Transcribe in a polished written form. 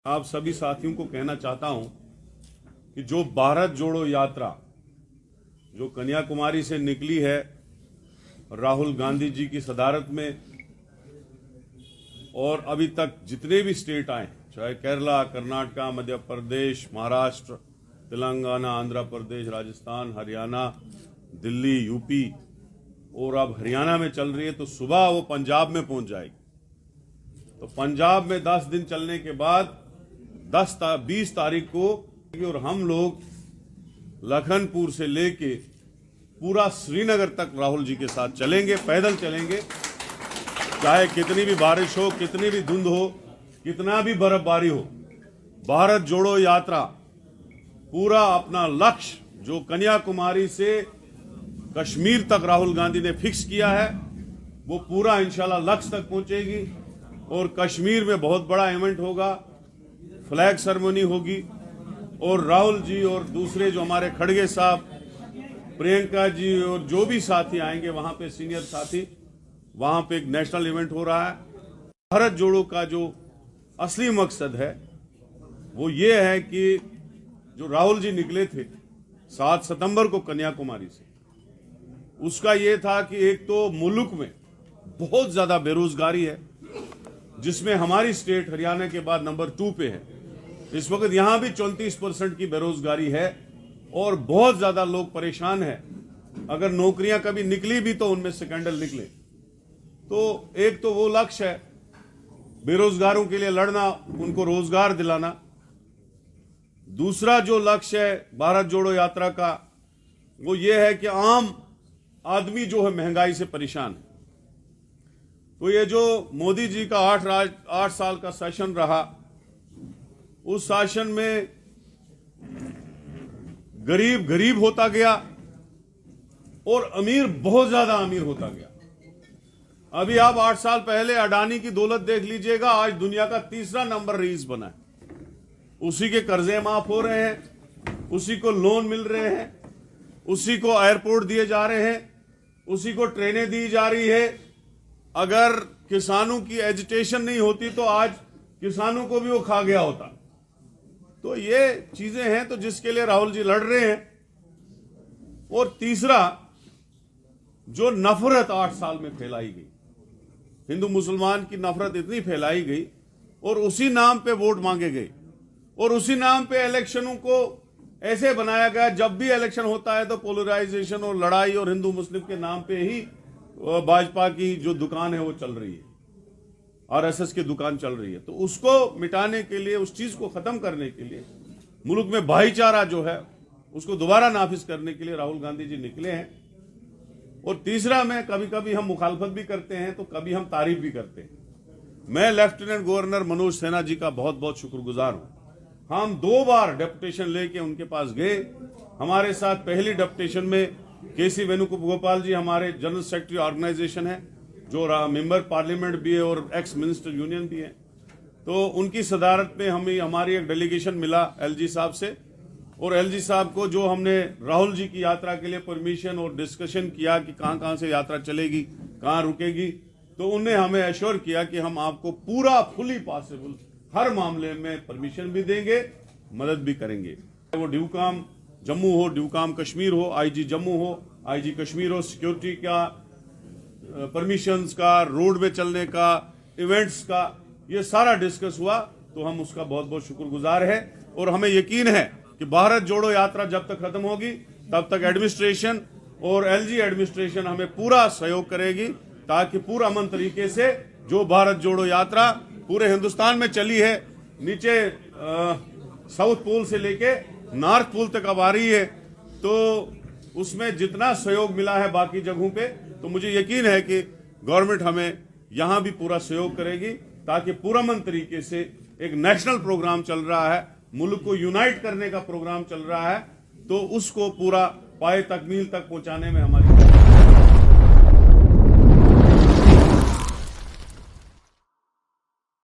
आप सभी साथियों को कहना चाहता हूं कि जो भारत जोड़ो यात्रा जो कन्याकुमारी से निकली है राहुल गांधी जी की सदारत में, और अभी तक जितने भी स्टेट आए, चाहे केरला, कर्नाटका, मध्य प्रदेश, महाराष्ट्र, तेलंगाना, आंध्र प्रदेश, राजस्थान, हरियाणा, दिल्ली, यूपी, और अब हरियाणा में चल रही है, तो सुबह वो पंजाब में पहुंच जाएगी। तो पंजाब में 10 दिन चलने के बाद 20 तारीख को, और हम लोग लखनपुर से लेके पूरा श्रीनगर तक राहुल जी के साथ चलेंगे, पैदल चलेंगे, चाहे कितनी भी बारिश हो, कितनी भी धुंध हो, कितना भी बर्फबारी हो। भारत जोड़ो यात्रा पूरा अपना लक्ष्य जो कन्याकुमारी से कश्मीर तक राहुल गांधी ने फिक्स किया है, वो पूरा इंशाल्लाह लक्ष्य तक पहुंचेगी। और कश्मीर में बहुत बड़ा इवेंट होगा, फ्लैग सेरेमनी होगी, और राहुल जी और दूसरे जो हमारे खड़गे साहब, प्रियंका जी और जो भी साथी आएंगे वहां पे, सीनियर साथी, वहां पे एक नेशनल इवेंट हो रहा है। भारत जोड़ो का जो असली मकसद है वो ये है कि जो राहुल जी निकले थे 7 सितंबर को कन्याकुमारी से, उसका ये था कि एक तो मुल्क में बहुत ज्यादा बेरोजगारी है, जिसमें हमारी स्टेट हरियाणा के बाद नंबर 2 पे है। इस वक्त यहां भी 34% की बेरोजगारी है और बहुत ज्यादा लोग परेशान हैं। अगर नौकरियां कभी निकली भी तो उनमें स्कैंडल निकले। तो एक तो वो लक्ष्य है बेरोजगारों के लिए लड़ना, उनको रोजगार दिलाना। दूसरा जो लक्ष्य है भारत जोड़ो यात्रा का, वो ये है कि आम आदमी जो है महंगाई से परेशान है। तो ये जो मोदी जी का 8 साल का सेशन रहा, उस शासन में गरीब गरीब होता गया और अमीर बहुत ज्यादा अमीर होता गया। अभी आप 8 साल पहले अडानी की दौलत देख लीजिएगा, आज दुनिया का 3रा नंबर रईस बना है। उसी के कर्जे माफ हो रहे हैं, उसी को लोन मिल रहे हैं, उसी को एयरपोर्ट दिए जा रहे हैं, उसी को ट्रेनें दी जा रही है। अगर किसानों की एजिटेशन नहीं होती तो आज किसानों को भी वो खा गया होता। तो ये चीजें हैं तो जिसके लिए राहुल जी लड़ रहे हैं। और तीसरा, जो नफरत 8 साल में फैलाई गई, हिंदू मुसलमान की नफरत इतनी फैलाई गई और उसी नाम पे वोट मांगे गए और उसी नाम पे इलेक्शनों को ऐसे बनाया गया, जब भी इलेक्शन होता है तो पोलराइजेशन और लड़ाई और हिंदू मुस्लिम के नाम पे ही भाजपा की जो दुकान है वो चल रही है, आरएसएस की दुकान चल रही है। तो उसको मिटाने के लिए, उस चीज को खत्म करने के लिए, मुल्क में भाईचारा जो है उसको दोबारा नाफिज करने के लिए राहुल गांधी जी निकले हैं। और तीसरा, में कभी कभी हम मुखालफत भी करते हैं तो कभी हम तारीफ भी करते हैं। मैं लेफ्टिनेंट गवर्नर मनोज सिन्हा जी का बहुत बहुत शुक्रगुजार हूं। हम 2 बार डेपुटेशन लेके उनके पास गए। हमारे साथ पहली डेपुटेशन में केसी वेणुगोपाल जी, हमारे जनरल सेक्रेटरी ऑर्गेनाइजेशन है, जो मेंबर पार्लियामेंट भी है और एक्स मिनिस्टर यूनियन भी है। तो उनकी सदारत में हमारी एक डेलीगेशन मिला एलजी साहब से, और एलजी साहब को जो हमने राहुल जी की यात्रा के लिए परमिशन और डिस्कशन किया कि कहां से यात्रा चलेगी, कहां रुकेगी, तो उन्होंने हमें एश्योर किया कि हम आपको पूरा फुली पॉसिबल हर मामले में परमिशन भी देंगे, मदद भी करेंगे। वो ड्यूकाम जम्मू हो, ड्यूकाम कश्मीर हो, आईजी जम्मू हो, आईजी कश्मीर हो, सिक्योरिटी का, परमिशंस का, रोड में चलने का, इवेंट्स का, ये सारा डिस्कस हुआ। तो हम उसका बहुत बहुत शुक्रगुजार है और हमें यकीन है कि भारत जोड़ो यात्रा जब तक खत्म होगी तब तक एडमिनिस्ट्रेशन और एलजी एडमिनिस्ट्रेशन हमें पूरा सहयोग करेगी, ताकि पूरा अमन तरीके से जो भारत जोड़ो यात्रा पूरे हिंदुस्तान में चली है, नीचे साउथ पोल से लेके नॉर्थ पोल तक अब आ रही है, तो उसमें जितना सहयोग मिला है बाकी जगहों पे, तो मुझे यकीन है कि गवर्नमेंट हमें यहां भी पूरा सहयोग करेगी, ताकि पूरअमन तरीके से एक नेशनल प्रोग्राम चल रहा है, मुल्क को यूनाइट करने का प्रोग्राम चल रहा है, तो उसको पूरा पाए तकमील तक पहुंचाने में हमारी